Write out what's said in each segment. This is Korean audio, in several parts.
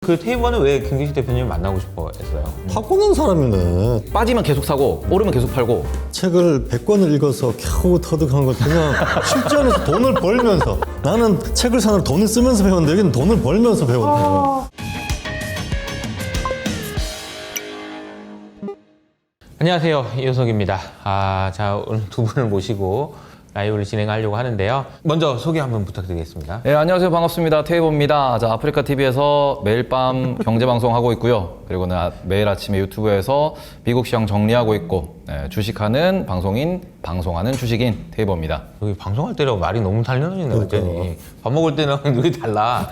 그 테이블은 왜 김기식 대표님 만나고 싶어 했어요? 타고난 사람이네. 빠지면 계속 사고 오르면 계속 팔고. 책을 100권을 읽어서 겨우 터득한 걸 그냥 실전에서 돈을 벌면서, 나는 책을 사느라 돈을 쓰면서 배웠는데 여기는 돈을 벌면서 배웠네. 안녕하세요, 이효석입니다. 자, 오늘 두 분을 모시고 라이브를 진행하려고 하는데요. 먼저 소개 한번 부탁드리겠습니다. 네, 안녕하세요. 반갑습니다. 테이보입니다. 자, 아프리카 TV에서 매일 밤 경제 방송 하고 있고요. 그리고는 매일 아침에 유튜브에서 미국 시장 정리하고 있고, 주식하는 방송인, 방송하는 주식인 테이보입니다. 여기 방송할 때랑 말이 너무 달라지네, 완전히. 밥 먹을 때는 눈이 달라.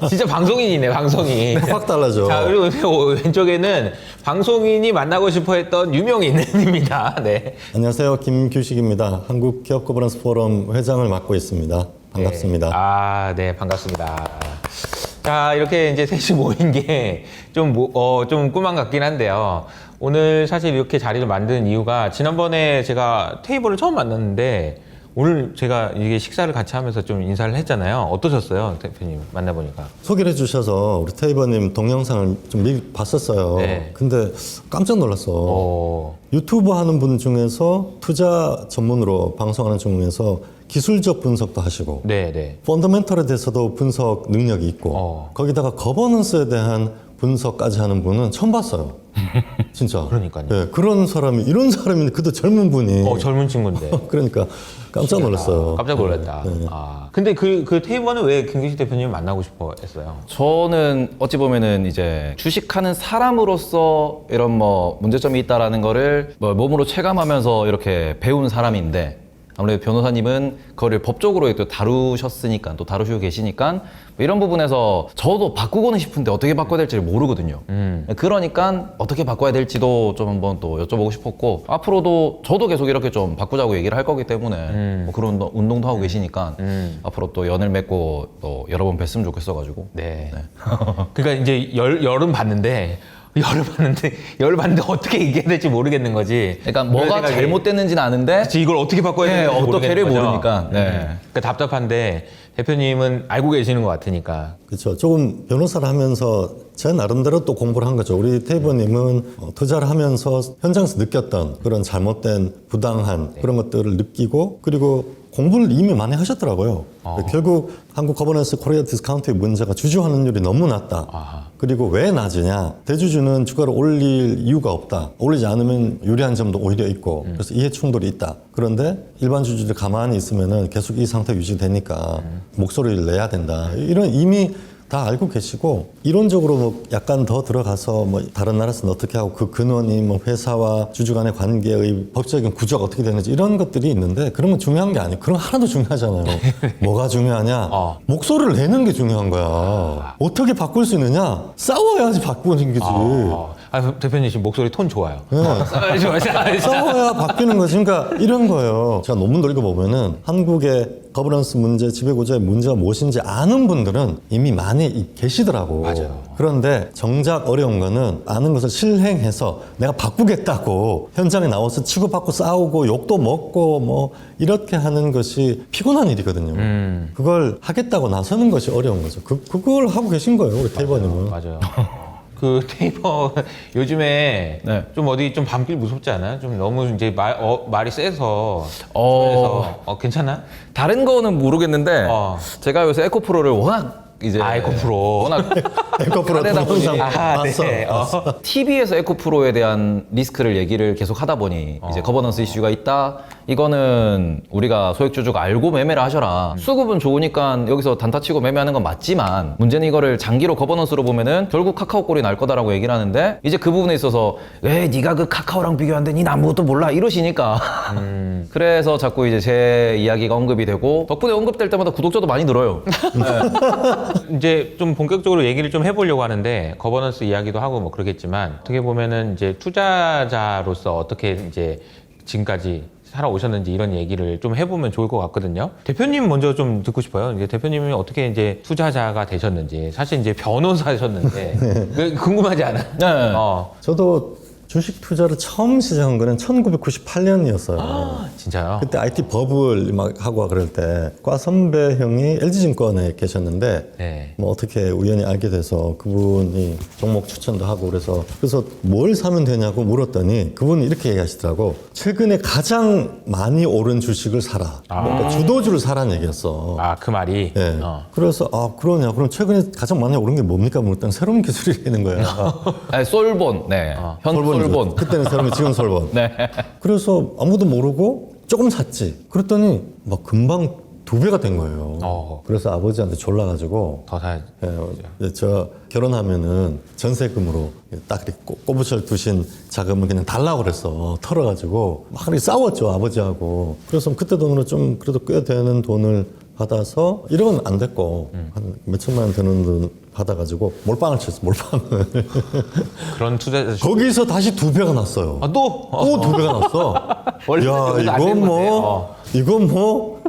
진짜 방송인이네, 방송인. 확 달라져. 자, 그리고 왼쪽에는 방송인이 만나고 싶어 했던 유명인입니다. 네. 안녕하세요, 김규식입니다. 한국 기업 거버넌스 포럼 회장을 맡고 있습니다. 반갑습니다. 네, 반갑습니다. 자, 이렇게 이제 셋이 모인 게 좀 꿈만 같긴 한데요. 오늘 사실 이렇게 자리를 만든 이유가, 지난번에 제가 테이블을 처음 만났는데 오늘 제가 이게 식사를 같이 하면서 좀 인사를 했잖아요. 어떠셨어요, 대표님 만나보니까? 소개를 해주셔서 우리 테이버님 동영상을 좀 미리 봤었어요. 네. 근데 깜짝 놀랐어. 유튜브 하는 분 중에서 투자 전문으로 방송하는 분 중에서 기술적 분석도 하시고, 네. 펀더멘털에 대해서도 분석 능력이 있고, 거기다가 거버넌스에 대한 분석까지 하는 분은 처음 봤어요. 진짜. 그러니까요. 네, 그런 사람이, 이런 사람인데 그도 젊은 분이. 젊은 친구인데. 그러니까 깜짝 놀랐어요. 깜짝 놀랐다. 네. 근데 그 테이블은 왜 김기식 대표님 만나고 싶어 했어요? 저는 어찌 보면은 이제 주식하는 사람으로서 이런 뭐 문제점이 있다라는 거를 뭐 몸으로 체감하면서 이렇게 배운 사람인데, 아무래도 변호사님은 그거를 법적으로 또 다루셨으니까, 또 다루시고 계시니까 뭐 이런 부분에서 저도 바꾸고는 싶은데 어떻게 바꿔야 될지를 모르거든요. 그러니까 어떻게 바꿔야 될지도 좀 한번 또 여쭤보고 싶었고, 앞으로도 저도 계속 이렇게 좀 바꾸자고 얘기를 할 거기 때문에 뭐 그런 운동도 하고 계시니까 앞으로 또 연을 맺고 또 여러 번 뵀으면 좋겠어가지고. 네. 그러니까 이제 열은 봤는데 열을 봤는데 어떻게 얘기해야 될지 모르겠는 거지. 그러니까 뭐가 생각이- 잘못됐는지는 아는데 그치, 이걸 어떻게 바꿔야 네, 되는지 어떻게를 모르겠는 거죠. 모르니까. 네. 그러니까 답답한데 대표님은 알고 계시는 것 같으니까. 그렇죠. 조금 변호사를 하면서 제 나름대로 또 공부를 한 거죠. 우리 테이버님은 투자를 하면서 현장에서 느꼈던 그런 잘못된 부당한 그런 것들을 느끼고, 그리고 공부를 이미 많이 하셨더라고요. 결국 한국 거버넌스 코리아 디스카운트의 문제가 주주 환원율이 너무 낮다. 그리고 왜 낮으냐? 대주주는 주가를 올릴 이유가 없다. 올리지 않으면 유리한 점도 오히려 있고, 그래서 이해 충돌이 있다. 그런데 일반 주주들 가만히 있으면은 계속 이 상태 유지되니까 목소리를 내야 된다. 이런 이미 다 알고 계시고, 이론적으로 뭐 약간 더 들어가서 뭐 다른 나라에서는 어떻게 하고 그 근원이 뭐 회사와 주주 간의 관계의 법적인 구조가 어떻게 되는지 이런 것들이 있는데, 그런 건 중요한 게 아니에요. 그런 거 하나도 중요하잖아요. 뭐가 중요하냐? 목소리를 내는 게 중요한 거야. 어떻게 바꿀 수 있느냐? 싸워야지 바꾸는 거지. 대표님 지금 목소리 톤 좋아요. 네. 싸워야 바뀌는 거지. 그러니까 이런 거예요. 제가 논문도 읽어보면은 한국의 거버넌스 문제, 지배구조의 문제가 무엇인지 아는 분들은 이미 많이 계시더라고. 맞아요. 그런데 정작 어려운 거는 아는 것을 실행해서 내가 바꾸겠다고 현장에 나와서 치고받고 싸우고 욕도 먹고 뭐 이렇게 하는 것이 피곤한 일이거든요. 그걸 하겠다고 나서는 것이 어려운 거죠. 그걸 하고 계신 거예요, 우리 테이버님은. 맞아요. 그 테이버 요즘에 네. 좀 어디 좀 밤길 무섭지 않아요? 좀 너무 이제 말이 세서. 그래서 괜찮아? 다른 거는 모르겠는데 제가 요새 에코프로를 워낙 이제 에코프로. 워낙 에코프로 하다 보니 동영상 봤어. 네. TV에서 에코프로에 대한 리스크를 얘기를 계속 하다 보니 이제 거버넌스 이슈가 있다. 이거는 우리가 소액주주가 알고 매매를 하셔라. 수급은 좋으니까 여기서 단타치고 매매하는 건 맞지만, 문제는 이거를 장기로 거버넌스로 보면은 결국 카카오 꼴이 날 거다라고 얘기를 하는데, 이제 그 부분에 있어서 왜 네가 그 카카오랑 비교하는데 니는 아무것도 몰라 이러시니까 그래서 자꾸 이제 제 이야기가 언급이 되고, 덕분에 언급될 때마다 구독자도 많이 늘어요. 이제 좀 본격적으로 얘기를 좀 해보려고 하는데, 거버넌스 이야기도 하고 뭐 그러겠지만, 어떻게 보면은 이제 투자자로서 어떻게 이제 지금까지 살아오셨는지 이런 얘기를 좀 해보면 좋을 것 같거든요. 대표님 먼저 좀 듣고 싶어요. 이제 대표님이 어떻게 이제 투자자가 되셨는지. 사실 이제 변호사셨는데 궁금하지 않아요? 네. 저도 주식 투자를 처음 시작한 거는 1998년이었어요. 진짜요? 그때 IT 버블 막 하고 그럴 때 과 선배 형이 LG증권에 계셨는데 네. 뭐 어떻게 우연히 알게 돼서 그분이 종목 추천도 하고 그래서 뭘 사면 되냐고 물었더니 그분이 이렇게 얘기하시더라고. 최근에 가장 많이 오른 주식을 사라. 그러니까 주도주를 사라는 얘기였어. 아, 그 말이? 예. 그래서 그러냐. 그럼 최근에 가장 많이 오른 게 뭡니까? 물었더니 새로운 기술이라는 거야. 아니, 솔본, 네, 현 솔본. 그때는 새로운 지금 솔본. 네. 그래서 아무도 모르고 조금 샀지. 그랬더니 막 금방 2배가 된 거예요. 그래서 아버지한테 졸라가지고 더 사야지. 저 결혼하면은 전세금으로 딱 이렇게 꼬부철 두신 자금을 그냥 달라고 그랬어. 털어가지고 막 이렇게 싸웠죠 아버지하고. 그래서 그때 돈으로 좀 그래도 꽤 되는 돈을 받아서 1억은 안 됐고 한 몇천만 원 되는 돈 받아가지고 몰빵을 쳤어. 몰빵을. 그런 투자. 거기서 다시 2배가 났어요. 아, 또? 또 2배가 났어. 원래 야, 그것도 안 이건 된 뭐, 이건 뭐,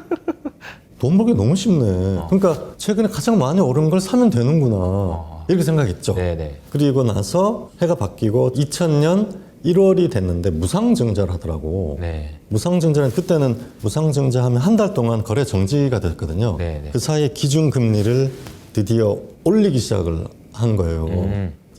돈 벌기 너무 쉽네. 그러니까 최근에 가장 많이 오른 걸 사면 되는구나. 이렇게 생각했죠. 네네. 그리고 나서 해가 바뀌고 2000년 1월이 됐는데 무상증자를 하더라고. 네. 무상증자는 그때는 무상증자 하면 한 달 동안 거래 정지가 됐거든요. 네네. 그 사이에 기준금리를 드디어 올리기 시작을 한 거예요.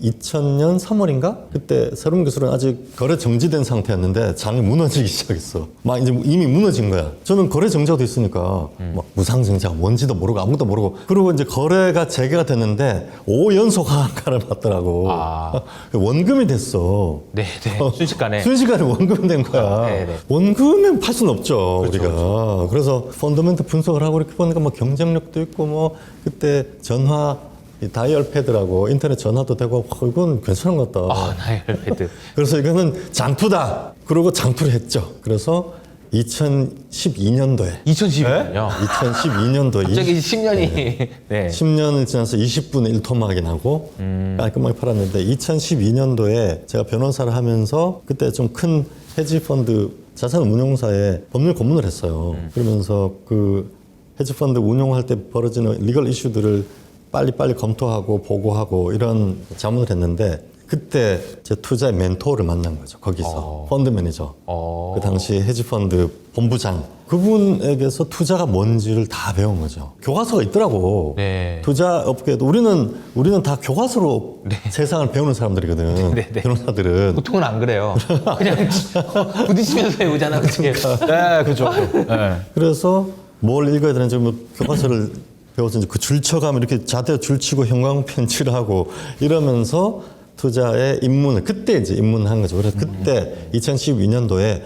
2000년 3월인가? 그때 새로운 기술은 아직 거래 정지된 상태였는데 장이 무너지기 시작했어. 막 이제 이미 무너진 거야. 저는 거래 정지가 됐으니까 막 무상증자가 뭔지도 모르고 아무것도 모르고 그리고 이제 거래가 재개가 됐는데 5연속 하한가를 받더라고. 원금이 됐어. 네네. 순식간에. 순식간에 원금 된 거야. 네네. 원금은 팔 수는 없죠, 우리가. 그래서 펀더멘트 분석을 하고 이렇게 보니까 뭐 경쟁력도 있고 뭐 그때 전화 이 다이얼 패드라고 인터넷 전화도 되고 이건 괜찮은 것 같다. 아, 다이얼 패드. 그래서 이거는 장투다. 그러고 장투를 했죠. 그래서 2012년도에 2012년요. 2012년도에 갑자기 10년이. 네. 10년을 지나서 20분의 1토막이 나고 깔끔하게 팔았는데 2012년도에 제가 변호사를 하면서 그때 좀 큰 헤지펀드 자산운용사에 법률 고문을 했어요. 그러면서 그 헤지펀드 운용할 때 벌어지는 리걸 이슈들을 빨리빨리 검토하고 보고하고 이런 자문을 했는데 그때 제 투자의 멘토를 만난 거죠. 거기서 펀드 매니저. 그 당시 헤지펀드 본부장. 그분에게서 투자가 뭔지를 다 배운 거죠. 교과서가 있더라고. 네. 투자 업계도 우리는 다 교과서로 세상을 배우는 사람들이거든. 네, 네. 변호사들은. 보통은 안 그래요. 그냥 부딪히면서 배우잖아. 그치? 네, 그죠. 네. 그래서 뭘 읽어야 되는지 뭐 교과서를 배워서 이제 그 줄쳐가면 이렇게 자대 줄치고 형광펜 칠하고 이러면서 투자에 입문을 그때 이제 입문한 거죠. 그래서 그때 2012년도에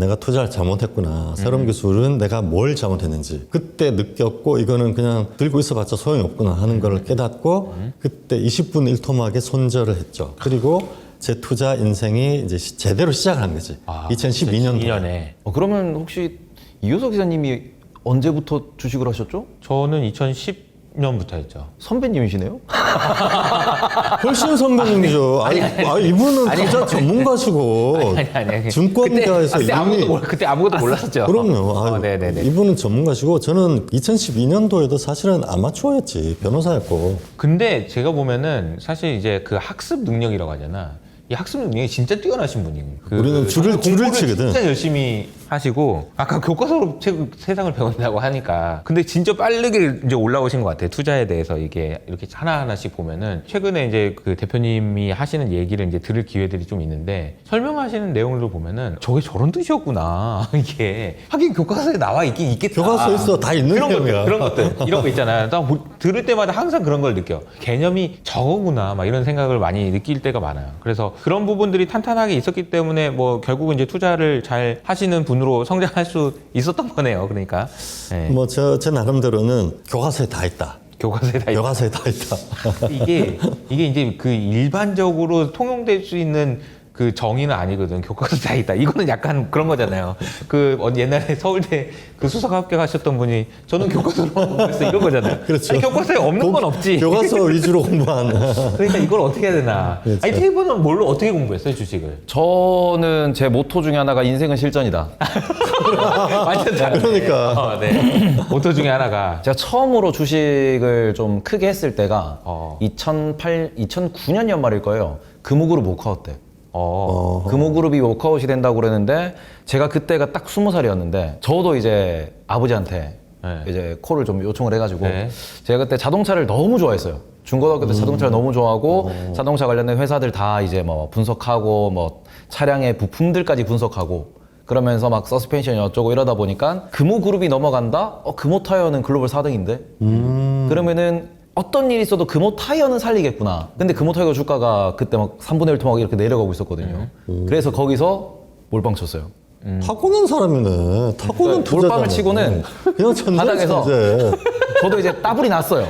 내가 투자를 잘못했구나. 새로운 기술은 내가 뭘 잘못했는지 그때 느꼈고 이거는 그냥 들고 있어봤자 소용이 없구나 하는 걸 깨닫고 그때 20분 1토막에 손절을 했죠. 그리고 제 투자 인생이 이제 제대로 시작을 한 거지. 2012년도에. 그러면 혹시 이효석 기자님이 언제부터 주식을 하셨죠? 저는 2010년부터 했죠. 선배님이시네요? 훨씬 선배님이죠. 이분은 투자 전문가시고 아니. 증권가에서 그때 아무것도 몰랐었죠. 그럼요. 네네네. 이분은 전문가시고 저는 2012년도에도 사실은 아마추어였지. 변호사였고. 근데 제가 보면은 사실 이제 그 학습 능력이라고 하잖아. 이 학습 능력이 진짜 뛰어나신 분이에요. 우리는 줄을 치거든. 진짜 열심히 하시고 아까 교과서로 세상을 배운다고 하니까 근데 진짜 빠르게 이제 올라오신 것 같아요. 투자에 대해서 이게 이렇게 하나하나씩 보면은 최근에 이제 그 대표님이 하시는 얘기를 이제 들을 기회들이 좀 있는데 설명하시는 내용을 보면은 저게 저런 뜻이었구나. 이게 하긴 교과서에 나와 있긴 있겠다. 교과서에 있어. 다 있는 내용이야. 그런 것들 이런 거 있잖아요. 나 들을 때마다 항상 그런 걸 느껴. 개념이 저거구나 막 이런 생각을 많이 느낄 때가 많아요. 그래서 그런 부분들이 탄탄하게 있었기 때문에 뭐 결국은 이제 투자를 잘 하시는 분으로 성장할 수 있었던 거네요. 그러니까 네. 뭐 제 나름대로는 교과서에 다 있다. 교과서에 다 교과서에 다 있다. 이게 이제 그 일반적으로 통용될 수 있는 그 정의는 아니거든. 교과서 다 있다. 이거는 약간 그런 거잖아요. 그 옛날에 서울대 그 수석 합격하셨던 분이 저는 교과서로만 공부했어 이런 거잖아요. 그렇죠. 아니, 교과서에 없는 건 없지. 교과서 위주로 공부한. 그러니까 이걸 어떻게 해야 되나. 그렇죠. 아니 테이블은 뭘로 어떻게 공부했어요 주식을? 저는 제 모토 중에 하나가 인생은 실전이다. 완전 잘해. 그러니까. 네. 모토 중에 하나가 제가 처음으로 주식을 좀 크게 했을 때가 2009년 연말일 거예요. 금호그룹 모카우 때. 금호그룹이 워크아웃이 된다고 그랬는데 제가 그때가 딱 20살이었는데 저도 이제 아버지한테 네. 이제 콜을 좀 요청을 해가지고 네. 제가 그때 자동차를 너무 좋아했어요. 중고등학교 때 자동차를 너무 좋아하고 자동차 관련된 회사들 다 이제 뭐 분석하고 뭐 차량의 부품들까지 분석하고 그러면서 막 서스펜션이 어쩌고 이러다 보니까 금호그룹이 넘어간다? 금호 타이어는 글로벌 4등인데? 그러면은 어떤 일이 있어도 금호 타이어는 살리겠구나. 근데 금호 타이어 주가가 그때 막 3분의 1 토막 이렇게 내려가고 있었거든요. 그래서 거기서 몰빵 쳤어요. 타고난 사람이네. 타고난 투자자네. 몰빵을 치고는 그냥 천재 바닥에서 천재. 저도 이제 따블이 났어요.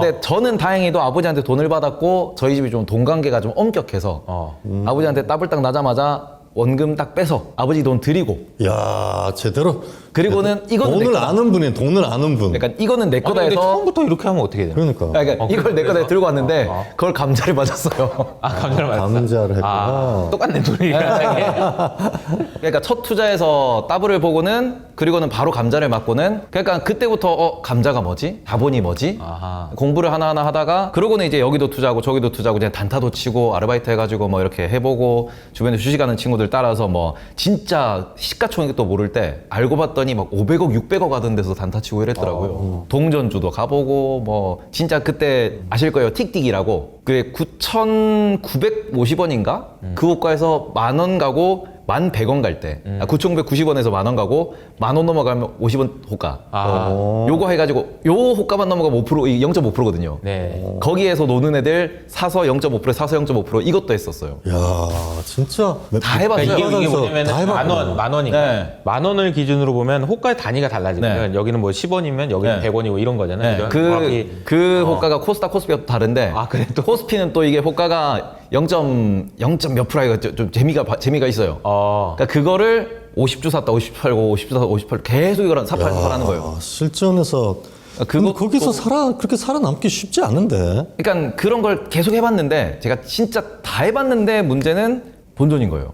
근데 저는 다행히도 아버지한테 돈을 받았고 저희 집이 좀 돈 관계가 좀 엄격해서 아버지한테 따블 딱 나자마자 원금 딱 빼서 아버지 돈 드리고 야 제대로. 그리고는 이거는 돈을 내 거다. 아는 분이 돈을 아는 분. 그러니까 이거는 내 거다 근데 해서 처음부터 이렇게 하면 어떻게 돼요? 그러니까. 그러니까 이걸 내 거다 들고 왔는데 그걸 감자를 맞았어요. 감사를 말했어. 감자를 했구나. 똑같네 둘이. 그러니까 첫 투자에서 따블을 보고는 그리고는 바로 감자를 맞고는 그러니까 그때부터 감자가 뭐지? 자본이 뭐지? 아하. 공부를 하나하나 하다가 그러고는 이제 여기도 투자하고 저기도 투자하고 그냥 단타도 치고 아르바이트 해가지고 뭐 이렇게 해보고 주변에 주식하는 친구들 따라서 뭐 진짜 시가총액도 모를 때 알고 봤더니 막 500억 600억 하던 데서 단타 치고 이랬더라고요. 동전주도 가보고 뭐 진짜 그때 아실 거예요. 틱틱이라고 그게 9,950원인가? 그 호가에서 10,000원 가고 1,100원 갈 때, 9,990원에서 10,000원 가고 10,000원 넘어가면 50원 호가. 요거 해가지고 요 호가만 넘어가면 5%, 0.5%거든요. 네. 거기에서 노는 애들 사서 0.5%, 사서 0.5% 이것도 했었어요. 야 진짜. 다 해봤어요. 그러니까 이게 다 뭐냐면 해봤구나. 만 원이니까 네. 만 원을 기준으로 보면 호가의 단위가 달라지면 네. 여기는 뭐 10원이면 여기는 네. 100원이고 이런 거잖아요. 네, 그죠? 정확히. 그 호가가 코스닥 코스피가 또 다른데 그래 또. 코스피는 또 이게 호가가 0. 몇 프로가 좀 재미가 있어요. 그러니까 그거를 50주 샀다 50 팔고 50주 샀다 50 팔고 계속 이걸 사라는 거예요. 실전에서. 그거- 거기서 그렇게 살아남기 쉽지 않은데. 그러니까 그런 걸 계속 해봤는데 제가 진짜 다 해봤는데 문제는 본전인 거예요.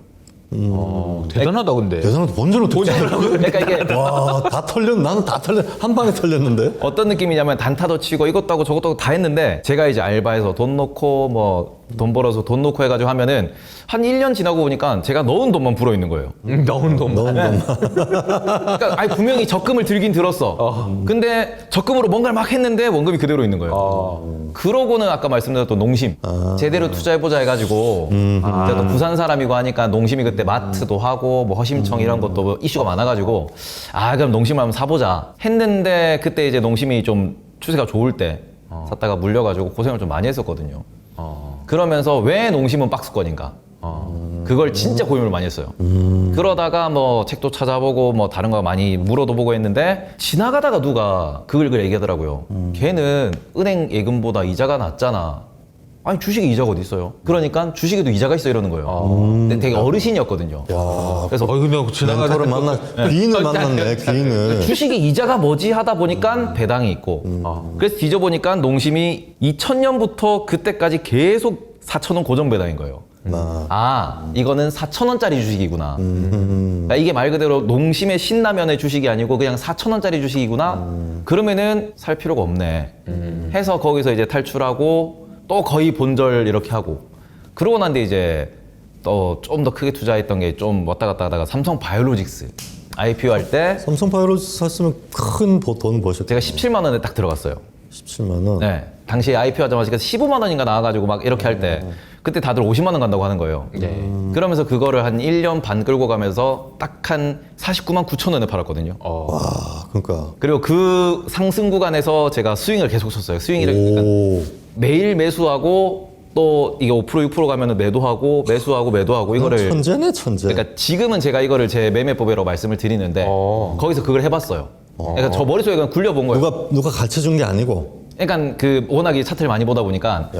대단하다 근데. 대단하다. 본전을 어떻게 그러니까 이게 와다 털렸. 나는 다 한 방에 털렸는데. 어떤 느낌이냐면 단타도 치고 이것도 하고 저것도 하고 다 했는데 제가 이제 알바해서 돈 넣고 뭐 돈 벌어서 돈 넣고 해가지고 하면은 한 1년 지나고 보니까 제가 넣은 돈만 불어 있는 거예요. 넣은 돈. 그러니까 아니 분명히 적금을 들긴 들었어. 근데 적금으로 뭔가를 막 했는데 원금이 그대로 있는 거예요. 그러고는 아까 말씀드렸던 농심 제대로 투자해보자 해가지고 제가 또 부산 사람이고 하니까 농심이 그때 마트도 하고 뭐 허심청 이런 것도 뭐 이슈가 많아가지고 그럼 농심을 한번 사보자 했는데 그때 이제 농심이 좀 추세가 좋을 때 샀다가 물려가지고 고생을 좀 많이 했었거든요. 그러면서 왜 농심은 박스권인가? 그걸 진짜 고민을 많이 했어요. 그러다가 뭐 책도 찾아보고 뭐 다른 거 많이 물어도 보고 했는데 지나가다가 누가 그걸 얘기하더라고요. 걔는 은행 예금보다 이자가 낮잖아. 아니 주식에 이자가 어디 있어요? 그러니까 주식에도 이자가 있어 이러는 거예요. 근데 되게 어르신이었거든요. 그래서 근데 멘토를 귀인을 만났네. 귀인을. 주식이 이자가 뭐지 하다 보니까 배당이 있고 그래서 뒤져보니까 농심이 2000년부터 그때까지 계속 4,000원 고정 배당인 거예요. 이거는 4,000원짜리 주식이구나. 그러니까 이게 말 그대로 농심의 신라면의 주식이 아니고 그냥 4,000원짜리 주식이구나. 그러면은 살 필요가 없네. 해서 거기서 이제 탈출하고 또 거의 본절 이렇게 하고 그러고 난 뒤에 이제 또 좀 더 크게 투자했던 게 좀 왔다 갔다 하다가 삼성 바이오로직스 IPO 할 때 삼성바이오로직스 샀으면 큰 돈 버셨죠. 제가 17만 원에 딱 들어갔어요. 17만 원. 네. 당시에 IPO 하자마자 15만 원인가 나와가지고 막 이렇게 할 때 그때 다들 50만 원 간다고 하는 거예요. 그러면서 그거를 한 1년 반 끌고 가면서 딱 한 49만 9천 원에 팔았거든요. 와, 그러니까. 그리고 그 상승 구간에서 제가 스윙을 계속 쳤어요. 스윙이를 오. 매일 매수하고 또 이게 5% 6% 가면은 매도하고 매수하고 매도하고 이거를 천재네, 천재. 그러니까 지금은 제가 이거를 제 매매법이라고 말씀을 드리는데 거기서 그걸 해봤어요. 그러니까 저 머릿속에 그냥 굴려본 거예요. 누가 가르쳐 준 게 아니고. 그러니까 그 워낙에 차트를 많이 보다 보니까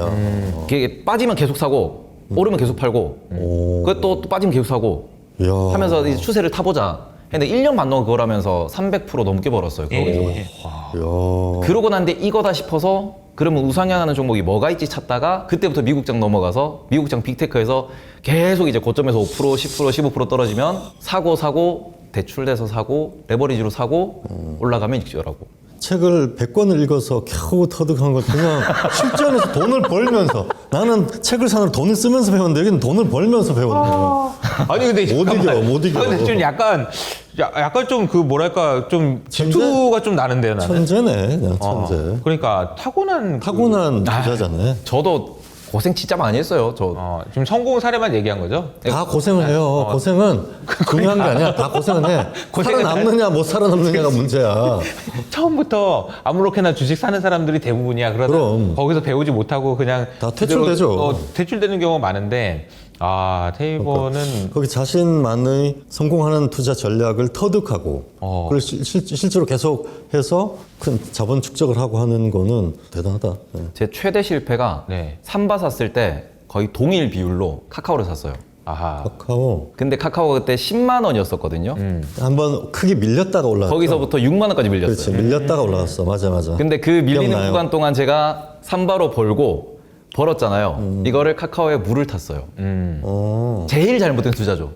그게 빠지면 계속 사고 오르면 계속 팔고 그또 또 빠지면 계속 사고 야. 하면서 이제 추세를 타보자 했는데 1년 반 동안 그걸 하면서 300% 넘게 벌었어요. 거기서. 야. 그러고 난데 이거다 싶어서 그러면 우상향하는 종목이 뭐가 있지 찾다가 그때부터 미국장 넘어가서 미국장 빅테크에서 계속 이제 고점에서 5%, 10%, 15% 떨어지면 사고 대출돼서 사고 레버리지로 사고 올라가면 익절하고 책을 100권을 읽어서 겨우 터득한 걸 그냥 실전에서 돈을 벌면서 나는 책을 사느라 돈을 쓰면서 배웠는데 여기는 돈을 벌면서 배웠네요. 아니 근데 못 잠깐만. 이겨, 못 이겨. 근데 좀 약간 좀 그 뭐랄까 좀 질투가 좀 나는데요, 나는. 천재네, 그냥 천재. 그러니까 타고난 타고난 부자잖아요. 저도 고생 진짜 많이 했어요. 지금 성공 사례만 얘기한 거죠? 다 고생을 해요. 고생은 중요한 게 아니야. 다 고생은 해. 고생은 살아남느냐 못 살아남느냐가 문제야. 처음부터 아무렇게나 주식 사는 사람들이 대부분이야. 그러다 그럼. 거기서 배우지 못하고 그냥 다 퇴출되죠. 그대로, 퇴출되는 경우가 많은데 테이버는 거기 자신만의 성공하는 투자 전략을 터득하고 그걸 실제로 계속해서 큰 자본 축적을 하고 하는 거는 대단하다. 네. 제 최대 실패가 네. 삼바 샀을 때 거의 동일 비율로 카카오를 샀어요. 아하. 카카오 근데 카카오가 그때 10만 원이었었거든요. 한번 크게 밀렸다가 올라갔죠. 거기서부터 6만 원까지 밀렸어요. 그렇지 밀렸다가 올라갔어. 맞아. 근데 그 밀리는 기억나요. 구간 동안 제가 삼바로 벌었잖아요. 이거를 카카오에 물을 탔어요. 제일 잘못된 투자죠.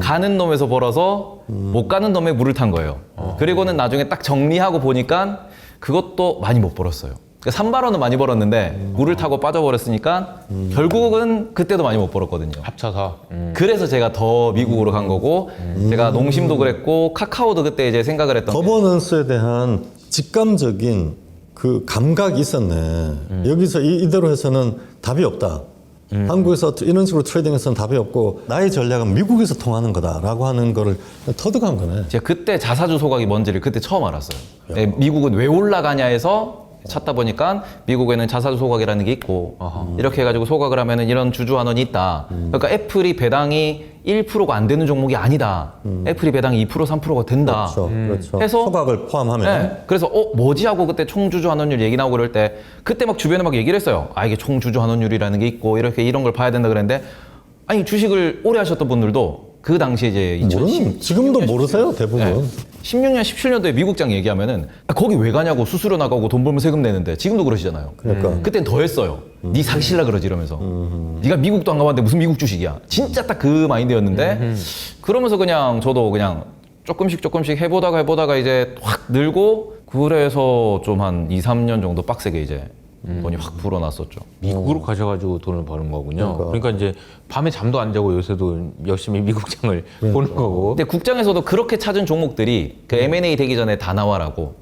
가는 놈에서 벌어서 못 가는 놈에 물을 탄 거예요. 그리고는 나중에 딱 정리하고 보니까 그것도 많이 못 벌었어요. 그러니까 3바로는 많이 벌었는데 물을 타고 빠져버렸으니까 결국은 그때도 많이 못 벌었거든요. 합쳐서. 그래서 제가 더 미국으로 간 거고 제가 농심도 그랬고 카카오도 그때 이제 생각을 했던 게 거버넌스에 대한 직감적인 그 감각이 있었네. 여기서 이대로 해서는 답이 없다. 한국에서 이런 식으로 트레이딩해서는 답이 없고 나의 전략은 미국에서 통하는 거다라고 하는 거를 터득한 거네. 제가 그때 자사주 소각이 뭔지를 그때 처음 알았어요. 네, 미국은 왜 올라가냐 해서 찾다 보니까 미국에는 자사주 소각이라는 게 있고 이렇게 해가지고 소각을 하면은 이런 주주 환원이 있다. 그러니까 애플이 배당이 1%가 안 되는 종목이 아니다. 애플이 배당이 2% 3%가 된다. 그렇죠. 해서 소각을 포함하면 네. 그래서 뭐지 하고 그때 총주주 환원율 얘기 나오고 그럴 때 그때 막 주변에 막 얘기를 했어요. 이게 총주주 환원율이라는 게 있고 이렇게 이런 걸 봐야 된다 그랬는데 아니 주식을 오래 하셨던 분들도 그 당시에 이제 지금도 모르세요 대부분. 16년, 17년도에 미국장 얘기하면은 거기 왜 가냐고 수수료 나가고 돈 벌면 세금 내는데 지금도 그러시잖아요. 그러니까. 그땐 더 했어요. 네 사실라 그러지 이러면서. 네가 미국도 안 가봤는데 무슨 미국 주식이야. 진짜 딱 그 마인드였는데 그러면서 그냥 저도 그냥 조금씩 해보다가 이제 확 늘고 그래서 좀 한 2, 3년 정도 빡세게 이제 돈이 확 불어났었죠. 미국으로 가셔가지고 돈을 버는 거군요. 그러니까 이제 밤에 잠도 안 자고 요새도 열심히 미국장을 보는 거고. 근데 국장에서도 그렇게 찾은 종목들이 그 M&A 되기 전에 다나와라고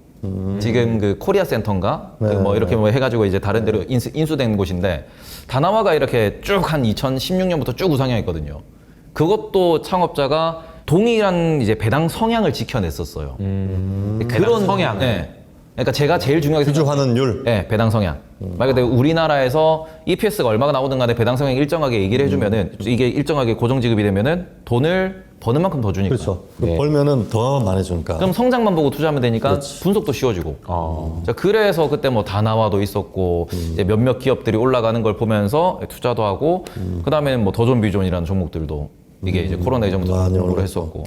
지금 그 코리아 센터인가 그 뭐 이렇게 뭐 해가지고 이제 다른 데로 인수된 곳인데 다나와가 이렇게 쭉 한 2016년부터 쭉 우상향했거든요. 그것도 창업자가 동일한 이제 배당 성향을 지켜냈었어요. 배당 성향. 네. 그러니까 제가 제일 중요하게 주주 환원율. 네, 배당 성향. 말 그대로 우리나라에서 EPS가 얼마가 나오든 간에 배당 성향 일정하게 얘기를 해주면은 이게 일정하게 고정 지급이 되면은 돈을 버는 만큼 더 주니까. 그렇죠. 벌면은 더 많이 주니까. 그럼 성장만 보고 투자하면 되니까 분석도 쉬워지고. 자, 그래서 그때 뭐 다나와도 있었고 이제 몇몇 기업들이 올라가는 걸 보면서 투자도 하고 그다음에는 뭐 더존비존이라는 종목들도 이게 이제 코로나 이전부터 많이 공부를 올랐고. 했었고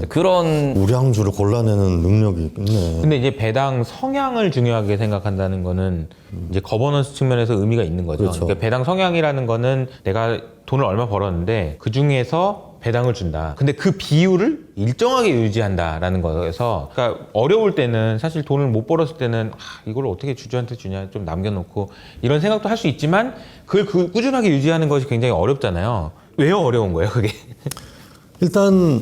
그런 우량주를 골라내는 능력이 있네. 근데 이제 배당 성향을 중요하게 생각한다는 거는 이제 거버넌스 측면에서 의미가 있는 거죠. 그렇죠. 그러니까 배당 성향이라는 거는 내가 돈을 얼마 벌었는데 그 중에서 배당을 준다. 근데 그 비율을 일정하게 유지한다라는 거여서 그러니까 어려울 때는 사실 돈을 못 벌었을 때는 이걸 어떻게 주주한테 주냐 좀 남겨놓고 이런 생각도 할 수 있지만 그걸 꾸준하게 유지하는 것이 굉장히 어렵잖아요. 왜요? 어려운 거예요, 그게? 일단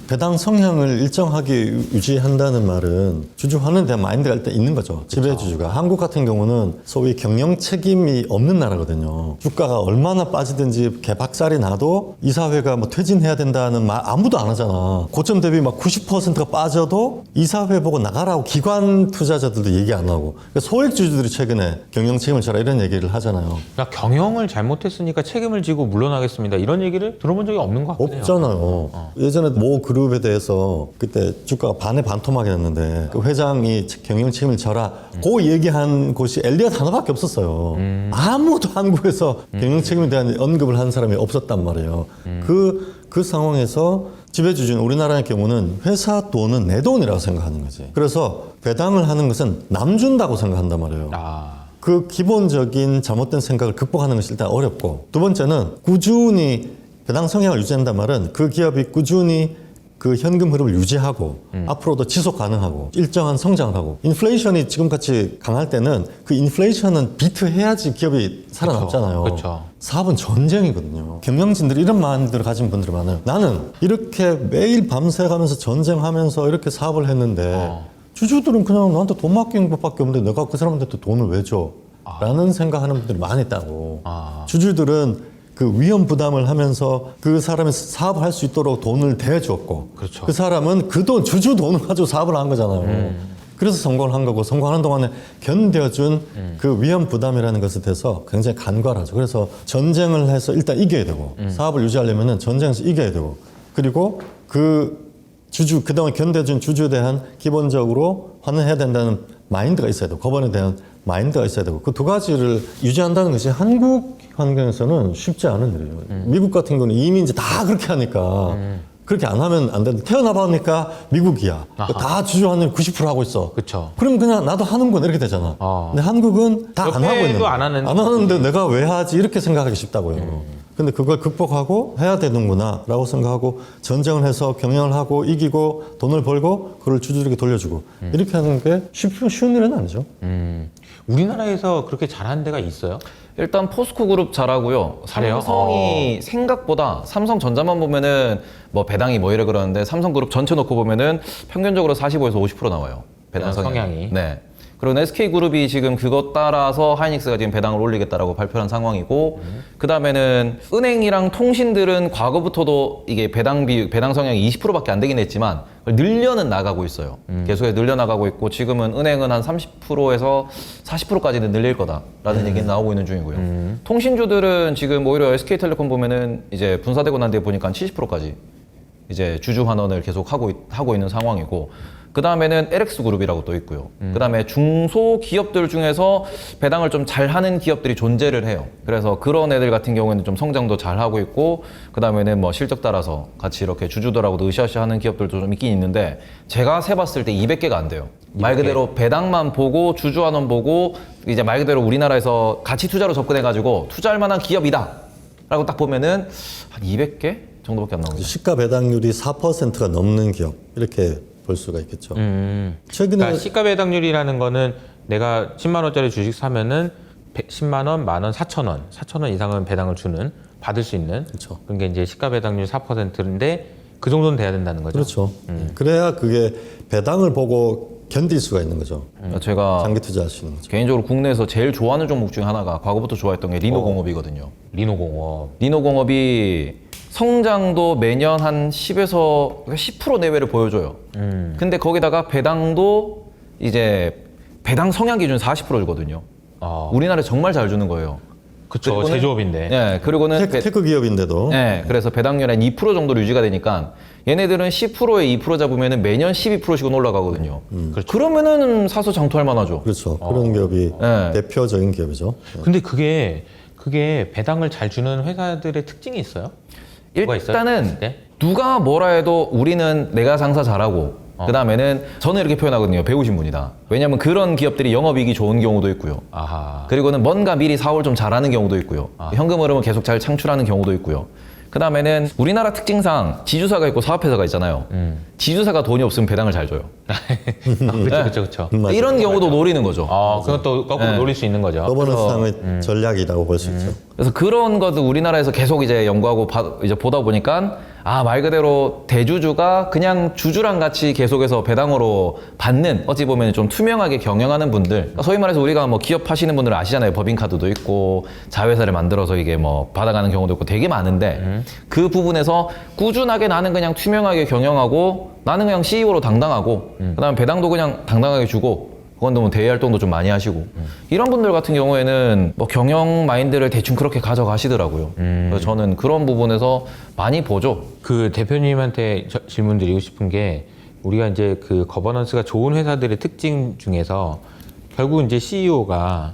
배당 성향을 일정하게 유지한다는 말은 주주 환원에 대한 마인드가 일단 있는 거죠. 지배주주가. 한국 같은 경우는 소위 경영 책임이 없는 나라거든요. 주가가 얼마나 빠지든지 개박살이 나도 이사회가 뭐 퇴진해야 된다는 말 아무도 안 하잖아. 고점 대비 막 90%가 빠져도 이사회 보고 나가라고 기관 투자자들도 얘기 안 하고. 그러니까 소액주주들이 최근에 경영 책임을 져라 이런 얘기를 하잖아요. 그러니까 경영을 잘못했으니까 책임을 지고 물러나겠습니다. 이런 얘기를 들어본 적이 없는 것 같아요. 없잖아요. 예전에 모 그룹에 대해서 그때 주가가 반에 반토막이 났는데 그 회장이 경영 책임을 져라. 그 얘기한 곳이 엘리엇 하나밖에 없었어요. 아무도 한국에서 경영 책임에 대한 언급을 한 사람이 없었단 말이에요. 그 상황에서 지배주주는 우리나라의 경우는 회사 돈은 내 돈이라고 생각하는 거지. 그래서 배당을 하는 것은 남 준다고 생각한단 말이에요. 그 기본적인 잘못된 생각을 극복하는 것이 일단 어렵고 두 번째는 꾸준히 배당 성향을 유지한단 말은 그 기업이 꾸준히 그 현금 흐름을 유지하고 앞으로도 지속 가능하고 일정한 성장을 하고 인플레이션이 지금같이 강할 때는 그 인플레이션은 비트해야지 기업이 살아남잖아요. 그쵸. 사업은 전쟁이거든요. 경영진들이 이런 마인드를 가진 분들이 많아요. 나는 이렇게 매일 밤새 가면서 전쟁하면서 이렇게 사업을 했는데 주주들은 그냥 나한테 돈 맡긴 것밖에 없는데 내가 그 사람한테 돈을 왜 줘? 라는 생각하는 분들이 많이 있다고. 주주들은 그 위험 부담을 하면서 그 사람이 사업을 할 수 있도록 돈을 대줬고 그렇죠. 그 사람은 그 돈, 주주 돈을 가지고 사업을 한 거잖아요. 그래서 성공을 한 거고 성공하는 동안에 견뎌준 그 위험 부담이라는 것에 대해서 굉장히 간과하죠. 그래서 전쟁을 해서 일단 이겨야 되고 사업을 유지하려면 전쟁에서 이겨야 되고 그리고 그 주주, 그동안 견뎌준 주주에 대한 기본적으로 환원해야 된다는 마인드가 있어야 되고 법원에 대한 마인드가 있어야 되고 그 두 가지를 유지한다는 것이 한국 환경에서는 쉽지 않은 일이에요. 미국 같은 경우는 이민지 다 그렇게 하니까 그렇게 안 하면 안 되는데 태어나 보니까 미국이야. 다 주주 환원 90% 하고 있어. 그쵸. 그럼 그냥 나도 하는구나 이렇게 되잖아. 근데 한국은 다 안 하고 있는 옆에도 안 하는 안 하는데 내가 왜 하지 이렇게 생각하기 쉽다고요. 근데 그걸 극복하고 해야 되는구나 라고 생각하고 전쟁을 해서 경영을 하고 이기고 돈을 벌고 그걸 주주들에게 돌려주고 이렇게 하는 게 쉬운 일은 아니죠. 우리나라에서 그렇게 잘하는 데가 있어요? 일단 포스코 그룹 잘하고요. 잘해요? 삼성이 생각보다 삼성전자만 보면은 뭐 배당이 뭐 이래 그러는데 삼성그룹 전체 놓고 보면은 평균적으로 45에서 50% 나와요. 배당 성향이. 네. 그리고 SK그룹이 지금 그것 따라서 하이닉스가 지금 배당을 올리겠다라고 발표한 상황이고 그 다음에는 은행이랑 통신들은 과거부터도 이게 배당 성향이 20%밖에 안 되긴 했지만 그걸 늘려는 나가고 있어요. 계속해서 늘려나가고 있고 지금은 은행은 한 30%에서 40%까지는 늘릴 거다라는 얘기는 나오고 있는 중이고요. 통신주들은 지금 오히려 SK텔레콤 보면은 이제 분사되고 난 뒤에 보니까 70%까지 이제 주주 환원을 계속 하고 있는 상황이고 그 다음에는 LX그룹이라고 또 있고요. 그 다음에 중소기업들 중에서 배당을 좀 잘하는 기업들이 존재를 해요. 그래서 그런 애들 같은 경우에는 좀 성장도 잘하고 있고 그 다음에는 뭐 실적 따라서 같이 이렇게 주주들하고도 으쌰으쌰 하는 기업들도 좀 있긴 있는데 제가 세봤을 때 200개가 안 돼요. 말 그대로 배당만 보고 주주환원 보고 이제 말 그대로 우리나라에서 가치 투자로 접근해가지고 투자할 만한 기업이다 라고 딱 보면은 한 200개 정도밖에 안 나옵니다. 시가 배당률이 4%가 넘는 기업 이렇게 볼 수가 있겠죠. 최근에 그러니까 시가 배당률이라는 거는 내가 10만 원짜리 주식 사면은 10만 원, 만 원, 4천 원, 4천 원 이상은 배당을 주는 받을 수 있는 그렇죠. 그런 게 이제 시가 배당률 4%인데 그 정도는 돼야 된다는 거죠. 그렇죠. 그래야 그게 배당을 보고 견딜 수가 있는 거죠. 제가 장기 투자할 수 있는 거죠. 개인적으로 국내에서 제일 좋아하는 종목 중에 하나가 과거부터 좋아했던 게 리노공업이거든요. 리노공업. 리노공업이 성장도 매년 한 10에서 10% 내외를 보여줘요. 근데 거기다가 배당도 이제 배당 성향 기준 40% 주거든요. 우리나라에 정말 잘 주는 거예요. 그쵸. 그리고는- 제조업인데. 네, 그리고는 테크 기업인데도 네, 그래서 배당률이 한 2% 정도로 유지가 되니까 얘네들은 10%에 2% 잡으면 매년 12%씩은 올라가거든요. 그러면은 사서 장투할 만하죠. 그렇죠. 그런 기업이 네. 대표적인 기업이죠. 근데 그게 배당을 잘 주는 회사들의 특징이 있어요? 뭐가 있어요? 일단은 네? 누가 뭐라 해도 우리는 내가 장사 잘하고 그 다음에는 저는 이렇게 표현하거든요. 배우신 분이다. 왜냐면 그런 기업들이 영업이익이 좋은 경우도 있고요. 아하. 그리고는 뭔가 미리 사업을 좀 잘하는 경우도 있고요. 현금 흐름을 계속 잘 창출하는 경우도 있고요. 그 다음에는 우리나라 특징상 지주사가 있고 사업회사가 있잖아요. 지주사가 돈이 없으면 배당을 잘 줘요. 그쵸. 맞아요. 이런 경우도 노리는 거죠. 그건 또 거꾸로 노릴 수 있는 거죠. 거버넌스상의 전략이라고 볼 수 있죠. 그래서 그런 것도 우리나라에서 계속 이제 연구하고 이제 보다 보니까 말 그대로 대주주가 그냥 주주랑 같이 계속해서 배당으로 받는 어찌 보면 좀 투명하게 경영하는 분들 그러니까 소위 말해서 우리가 뭐 기업 하시는 분들 아시잖아요. 법인카드도 있고 자회사를 만들어서 이게 뭐 받아가는 경우도 있고 되게 많은데 그 부분에서 꾸준하게 나는 그냥 투명하게 경영하고 나는 그냥 CEO로 당당하고 그다음에 배당도 그냥 당당하게 주고 그건 뭐 대외 활동도 좀 많이 하시고 이런 분들 같은 경우에는 뭐 경영 마인드를 대충 그렇게 가져가시더라고요. 그래서 저는 그런 부분에서 많이 보죠. 그 대표님한테 질문 드리고 싶은 게 우리가 이제 그 거버넌스가 좋은 회사들의 특징 중에서 결국 이제 CEO가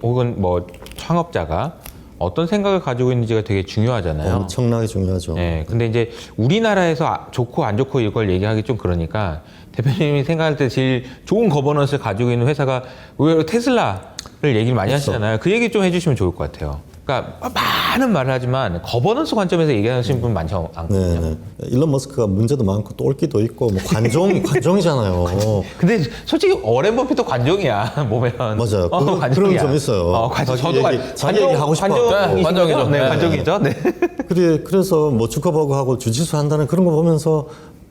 혹은 뭐 창업자가 어떤 생각을 가지고 있는지가 되게 중요하잖아요. 엄청나게 중요하죠. 네, 근데 이제 우리나라에서 좋고 안 좋고 이걸 얘기하기 좀 그러니까 대표님이 생각할 때 제일 좋은 거버넌스를 가지고 있는 회사가 의외로 테슬라를 얘기를 많이 하시잖아요. 그 얘기 좀 해주시면 좋을 것 같아요. 그러니까 많은 말을 하지만 거버넌스 관점에서 얘기하시는 분 많지 않거든요. 네. 일론 머스크가 문제도 많고 또 옳기도 있고 뭐 관종이잖아요. 근데 솔직히 워렌 버핏도 관종이야 보면. 맞아요. 관종이야. 그런 건 좀 있어요. 자기 얘기 하고 싶어. 네, 관종이죠. 네, 네. 관종이죠. 네. 그래서 뭐 주가버그하고 주짓수 한다는 그런 거 보면서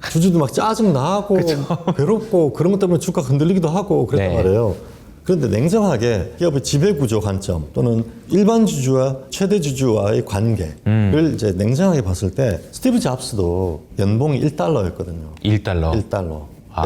주주도 막 짜증 나고 괴롭고 그런 것 때문에 주가 흔들리기도 하고 그랬단 네. 말이에요. 그런데 냉정하게 기업의 지배구조 관점 또는 일반 주주와 최대 주주와의 관계를 이제 냉정하게 봤을 때 스티브 잡스도 연봉이 $1였거든요. 1달러. 1달러.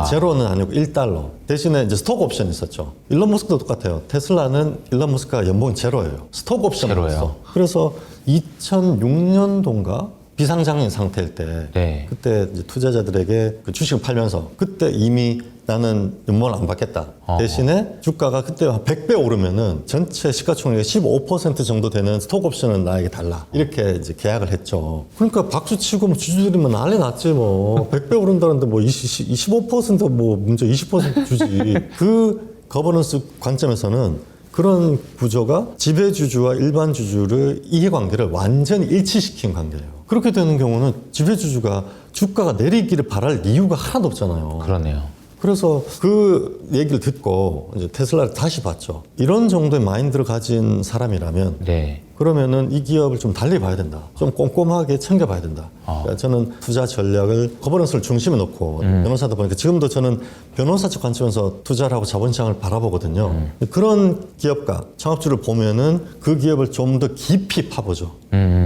제로는 아니고 1달러. 대신에 이제 스톡 옵션이 있었죠. 일론 머스크도 똑같아요. 테슬라는 일론 머스크가 연봉이 제로예요. 스톡 옵션이 제로예요. 있어. 그래서 2006년도인가 비상장인 상태일 때 네. 그때 이제 투자자들에게 그 주식을 팔면서 그때 이미 나는 연봉을 안 받겠다. 대신에 주가가 그때 한 100배 오르면은 전체 시가총액의 15% 정도 되는 스톡 옵션은 나에게 달라. 이렇게 이제 계약을 했죠. 그러니까 박수 치고 뭐 주주들이면 난리 났지 뭐. 100배 오른다는데 뭐 25%뭐 문제 20% 주지. 그 거버넌스 관점에서는 그런 구조가 지배주주와 일반 주주의 이해관계를 완전히 일치시킨 관계예요. 그렇게 되는 경우는 지배주주가 주가가 내리기를 바랄 이유가 하나도 없잖아요. 그러네요. 그래서 그 얘기를 듣고 이제 테슬라를 다시 봤죠. 이런 정도의 마인드를 가진 사람이라면 네. 그러면은 이 기업을 좀 달리 봐야 된다. 좀 꼼꼼하게 챙겨봐야 된다. 그러니까 저는 투자 전략을 거버넌스를 중심에 놓고 변호사다 보니까 지금도 저는 변호사 쪽 관점에서 투자를 하고 자본시장을 바라보거든요. 그런 기업가, 창업주를 보면은 그 기업을 좀 더 깊이 파보죠.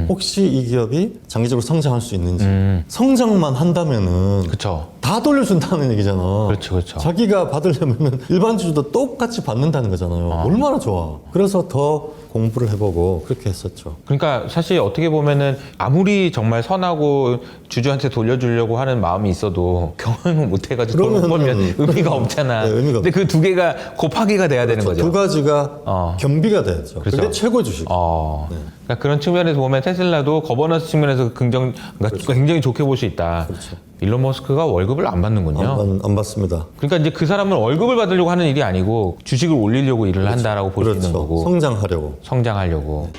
혹시 이 기업이 장기적으로 성장할 수 있는지. 성장만 한다면은 그렇죠. 다 돌려준다는 얘기잖아. 그렇죠. 자기가 받으려면 일반 주주도 똑같이 받는다는 거잖아요. 얼마나 좋아. 그래서 더 공부를 해보고 그렇게 했었죠. 그러니까 사실 어떻게 보면은 아무리 정말 선하고 주주한테 돌려주려고 하는 마음이 있어도 경험을 못 해가지고 그러면은 보면 의미가 없잖아. 네, 의미가 근데 그 두 개가 곱하기가 돼야 되는 거죠. 두 가지가 겸비가 돼야죠. 그렇죠. 그게 최고 주식. 그러니까 그런 측면에서 보면 테슬라도 거버넌스 측면에서 그러니까 굉장히 좋게 볼 수 있다. 그렇죠. 일론 머스크가 월급을 안 받는군요. 안 받습니다. 그러니까 이제 그 사람은 월급을 받으려고 하는 일이 아니고 주식을 올리려고 일을 한다라고 볼 수 있는 거고 성장하려고. 성장하려고.